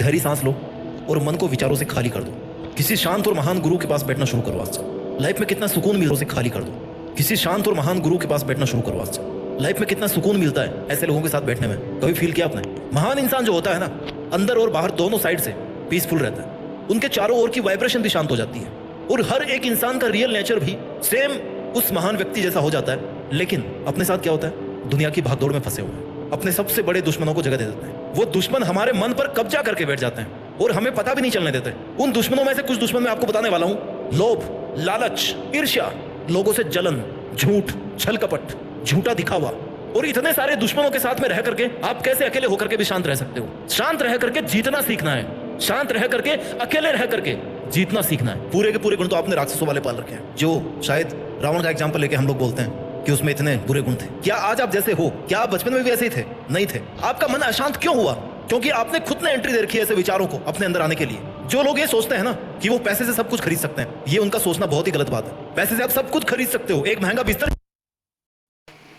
गहरी सांस लो और मन को विचारों से खाली कर दो। किसी शांत और महान गुरु के पास बैठना शुरू करो आज से। लाइफ में कितना सुकून मिल से खाली कर दो। किसी शांत और महान गुरु के पास बैठना शुरू करो आज से। लाइफ में कितना सुकून मिलता है ऐसे लोगों के साथ बैठने में, कभी फील किया आपने? महान इंसान जो होता है ना, अंदर और बाहर दोनों साइड से पीसफुल रहता है। उनके चारों ओर की वाइब्रेशन भी शांत हो जाती है और हर एक इंसान का रियल नेचर भी सेम उस महान व्यक्ति जैसा हो जाता है। लेकिन अपने साथ क्या होता है? दुनिया की भागदौड़ में फंसे हुए हैं, अपने सबसे बड़े दुश्मनों को जगह दे देते हैं। वो दुश्मन हमारे मन पर कब्जा करके बैठ जाते हैं और हमें पता भी नहीं चलने देते। उन दुश्मनों में से कुछ दुश्मन मैं आपको बताने वाला हूं। लोभ, लालच, ईर्ष्या, लोगों से जलन, झूठ, छल कपट, झूठा दिखावा और इतने सारे दुश्मनों के साथ में रह करके आप कैसे अकेले होकर के भी शांत रह सकते हो? शांत रह करके जीतना सीखना है। शांत रह करके, अकेले रह करके जीतना सीखना है। पूरे के पूरे गुण तो आपने राक्षसों वाले पाल रखे हैं, जो शायद रावण का एग्जाम्पल लेके हम लोग बोलते हैं कि उसमें इतने बुरे गुण थे। क्या आज आप जैसे हो? क्या आप बचपन में भी ऐसे ही थे? नहीं थे। आपका मन अशांत क्यों हुआ? क्योंकि आपने खुद ने एंट्री दे रखी है ऐसे विचारों को अपने अंदर आने के लिए। जो लोग ये सोचते हैं ना कि वो पैसे से सब कुछ खरीद सकते हैं, ये उनका सोचना बहुत ही गलत बात है। पैसे से आप सब कुछ खरीद सकते हो। एक महंगा बिस्तर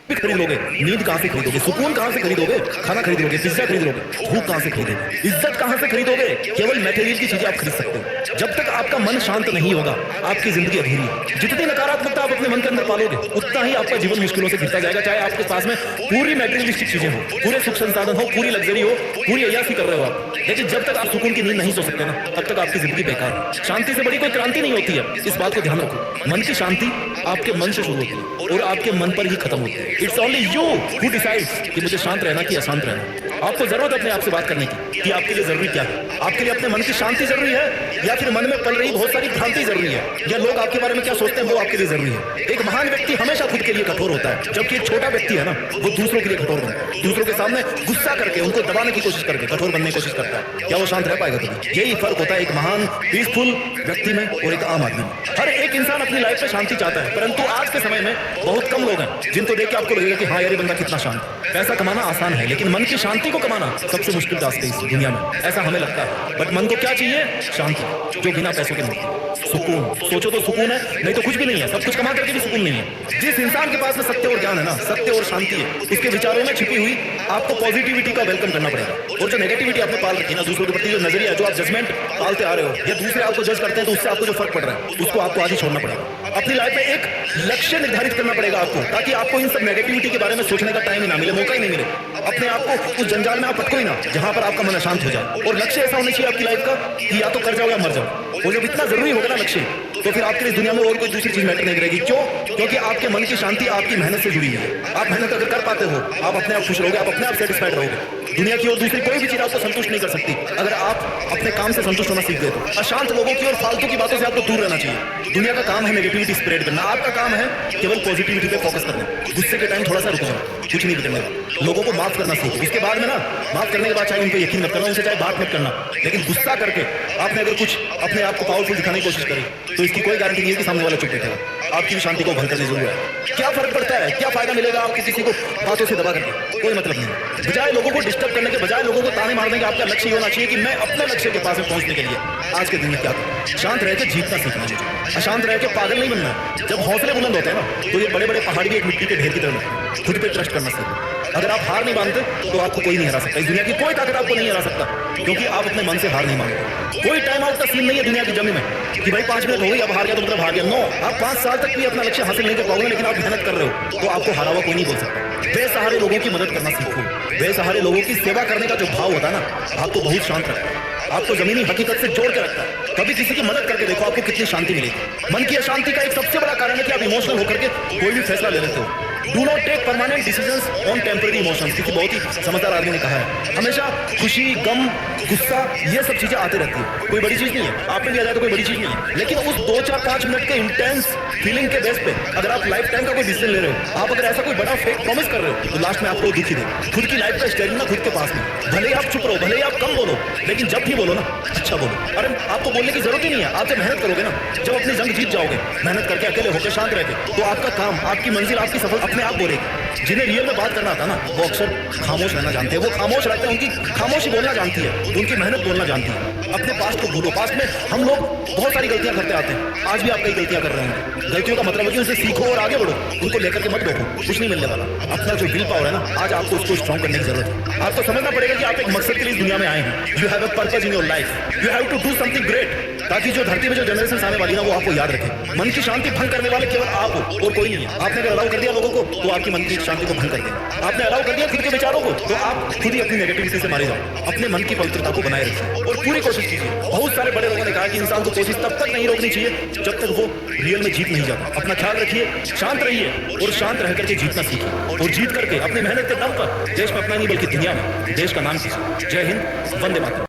भी खरीद लोगे, नींद कहां से खरीदोगे? सुकून कहां से खरीदोगे? खाना खरीद लोगे, पिज्जा खरीद लोगे, भूख कहां से खरीदोगे? इज्जत कहां से खरीदोगे? केवल मटेरियल की चीजें आप खरीद सकते हो। जब तक आपका मन शांत नहीं होगा, आपकी जिंदगी अधूरी है। जितनी नकारात्मकता आप अपने मन के अंदर पालोगे, उतना ही आपका जीवन मुश्किलों से घिरता जाएगा। चाहे आपके पास में पूरी मटेरियलिस्टिक चीजें हो, पूरे सुख संसाधन हो, पूरी लग्जरी हो, पूरी अय्याशी कर रहे हो आप, लेकिन जब तक आप सुकून की नींद नहीं सो सकते ना, तब तक आपकी जिंदगी बेकार है। शांति से बड़ी कोई क्रांति नहीं होती है, इस बात को ध्यान रखो। मन की शांति आपके मन से शुरू होती है और आपके मन पर ही खत्म होती है। It's only you who decides कि मुझे शांत रहना कि अशांत रहना। आपको जरूरत है अपने आप से बात करने की कि आपके लिए जरूरी क्या है। आपके लिए अपने मन की शांति जरूरी है या फिर मन में पल रही बहुत सारी भ्रांति जरूरी है, या लोग आपके बारे में क्या सोचते हैं वो आपके लिए जरूरी है। एक महान व्यक्ति हमेशा खुद के लिए कठोर होता है, जबकि एक छोटा व्यक्ति है ना, वो दूसरों के लिए कठोर बनता है। दूसरों के सामने गुस्सा करके उनको दबाने की कोशिश करके कठोर बनने की कोशिश करता है। क्या वो शांत रह पाएगा कभी? यही फर्क होता है एक महान पीसफुल व्यक्ति में और एक आम आदमी में। हर एक इंसान अपनी लाइफ में शांति चाहता है, परंतु आज के समय में बहुत कम लोग हैं जिनको देख के आपको लगेगा कि हाँ यार ये बंदा कितना शांत है। पैसा कमाना आसान है, लेकिन मन की शांति को कमाना सबसे मुश्किल रास्ते इस दुनिया में, ऐसा हमें लगता है। बट मन को क्या चाहिए? शांति, जो बिना पैसों के मिलती है। सुकून, सोचो तो सुकून है, नहीं तो कुछ भी नहीं है। सब कुछ कमा करके भी सुकून नहीं है। जिस इंसान के पास में सत्य और ज्ञान है ना, सत्य और शांति है, उसके विचारों में छिपी हुई आपको पॉजिटिविटी का वेलकम करना पड़ेगा। और जो नेगेटिविटी आपने पाल रखी है ना, दूसरों के प्रति जो नजरिया है, जो आप जजमेंट पालते आ रहे हो, या दूसरे आपको जज करते हैं तो उससे आपको जो फर्क पड़ रहा है, उसको आपको आज ही छोड़ना पड़ेगा। अपनी लाइफ में एक लक्ष्य निर्धारित करना पड़ेगा आपको, ताकि आपको इन सब नेगेटिविटी के बारे में सोचने का टाइम ही ना मिले, मौका ही नहीं मिले। अपने आप को उस जंजाल में आप पटको ही ना जहां पर आपका मन अशांत हो जाए। और लक्ष्य ऐसा होना चाहिए आपकी लाइफ का कि या तो कर जाओ या मर जाओ। और जब इतना जरूरी होगा ना लक्ष्य, तो फिर आपके लिए दुनिया में और कोई दूसरी चीज मैटर नहीं करेगी। क्यों? क्योंकि आपके मन की शांति आपकी मेहनत से जुड़ी हुई है। आप मेहनत अगर कर पाते हो, आप अपने आप खुश रहोगे, आप अपने आप सेटिस्फाइड रहोगे। दुनिया की और दूसरी कोई भी चीज आपको संतुष्ट नहीं कर सकती अगर आप अपने काम से संतुष्ट होना सीख गए तो। अशांत लोगों की और फालतू की बातों से आपको दूर रहना चाहिए। दुनिया का काम है नेगेटिविटी स्प्रेड करना, आपका काम है केवल पॉजिटिविटी पे फोकस करना। गुस्से के टाइम थोड़ा सा रुक जाओ, कुछ नहीं बिगड़ने वाला। लोगों को माफ करना सीखो। इसके बाद में ना, माफ करने के बाद चाहे उन पर यकीन मत करना, उनसे चाहे बात मत करना, लेकिन गुस्सा करके आपने अगर कुछ अपने आप को पावरफुल दिखाने की कोशिश करी तो इसकी कोई गारंटी नहीं है कि सामने वाला चुप बैठेगा। आपकी भी शांति को भंग करने जरूर है। क्या फर्क पड़ता है? क्या फायदा मिलेगा आपको किसी को बातों से दबा करके? कोई मतलब नहीं। बजाय लोगों को डिस्टर्ब करने के, बजाय लोगों को ताने मारने के, आपका लक्ष्य होना चाहिए कि मैं अपने लक्ष्य के पास में पहुंचने के लिए आज के दिन में क्या करूं। शांत रह के जीतना सीखना है, अशांत रह के पागल नहीं बनना है। जब हौसले बुलंद होते हैं ना, तो ये बड़े बड़े पहाड़ भी एक मिट्टी के ढेर की तरह खुद पे ट्रस्ट करना सीखो। अगर आप हार नहीं मानते तो आपको कोई नहीं हरा सकता। इस दुनिया की कोई ताकत आपको नहीं हरा सकता, क्योंकि आप अपने मन से हार नहीं मानते। कोई टाइम आउट का सीन नहीं है दुनिया की जंग में कि भाई 5 मिनट हो गई अब हार गया तो मतलब हार गया। नो, आप 5 साल तक भी अपना लक्ष्य हासिल नहीं कर पाओगे, लेकिन आप मेहनत कर रहे हो तो आपको हारा हुआ कोई नहीं बोल सकता। बेसहारे लोगों की मदद करना सीखो। बेसहारे लोगों की सेवा करने का जो भाव होता है ना, आपको बहुत शांत रखता है, आपको जमीनी हकीकत से जोड़ के रखता है। कभी किसी की मदद करके देखो, आपको कितनी शांति मिलेगी। मन की अशांति का एक सबसे बड़ा कारण है कि आप इमोशनल होकर के कोई भी फैसला ले लेते हो। Do not take permanent decisions on temporary emotions. किसी बहुत ही समझदार आदमी ने कहा है, हमेशा खुशी, गम, गुस्सा, ये सब चीजें आती रहती है। कोई बड़ी चीज नहीं है, आपने भी आ जाए तो कोई बड़ी चीज नहीं है, लेकिन उस 2, 4, 5 मिनट के इंटेंस फीलिंग के बेस पे अगर आप लाइफ टाइम का कोई डिसीजन ले रहे हो, आप अगर ऐसा कोई बड़ा फेक प्रॉमिस कर रहे हो, तो लास्ट में आपको दुखी दे। खुद की लाइफ का स्टेरिंग ना खुद के पास में, भले ही आप चुप रहो, भले ही आप कम बोलो, लेकिन जब भी बोलो ना अच्छा बोलो। अरे आपको बोलने की जरूरत ही नहीं है। आप जब मेहनत करोगे ना, जब अपनी जंग जीत जाओगे, मेहनत करके अकेले होकर शांत रहकर, तो आपका काम, आपकी मंजिल, आपकी सफलता अपने अपने आप बोलेगी। जिन्हें रियल में बात करना आता ना वो अक्सर खामोश रहना जानते हैं। वो खामोश रहते हैं, उनकी खामोशी बोलना जानती है, उनकी मेहनत बोलना जानती है। अपने पास्ट को भूलो। पास्ट में हम लोग बहुत सारी गलतियां करते आते हैं, आज भी आप कई गलतियां कर रहे हैं। गलतियों का मतलब है कि उनसे सीखो और आगे बढ़ो, उनको लेकर के मत बैठो, कुछ नहीं मिलने वाला। अपना जो विल पावर है ना, आज आपको उसको स्ट्रॉन्ग करने की जरूरत है। आपको समझना पड़ेगा कि आप एक मकसद के लिए इस दुनिया में आए हैं। You have a purpose in your life, you have to do something great, ताकि जो धरती में जो जनरेशन आने वाली ना वो आपको याद रखे। मन की शांति भंग करने वाले केवल आप हो और कोई नहीं है। आपने अगर अलाउ कर दिया लोगों को तो आपकी मन की शांति को भंग कर देंगे। आपने अलाउ कर दिया खुद के विचारों को तो आप खुद ही अपनी नेगेटिविटी से मारे जाओ। अपने मन की पवित्रता को बनाए रखिए और पूरी कोशिश कीजिए। बहुत सारे बड़े लोगों ने कहा कि इंसान को कोशिश तब तक नहीं रोकनी चाहिए जब तक वो रियल में जीत नहीं जाता। अपना ख्याल रखिए, शांत रहिए और शांत रह करके जीतना सीखिए और जीत करके अपनी मेहनत के दम पर देश में अपना नहीं बल्कि दुनिया में देश का नाम कीजिए। जय हिंद, वंदे मातरम।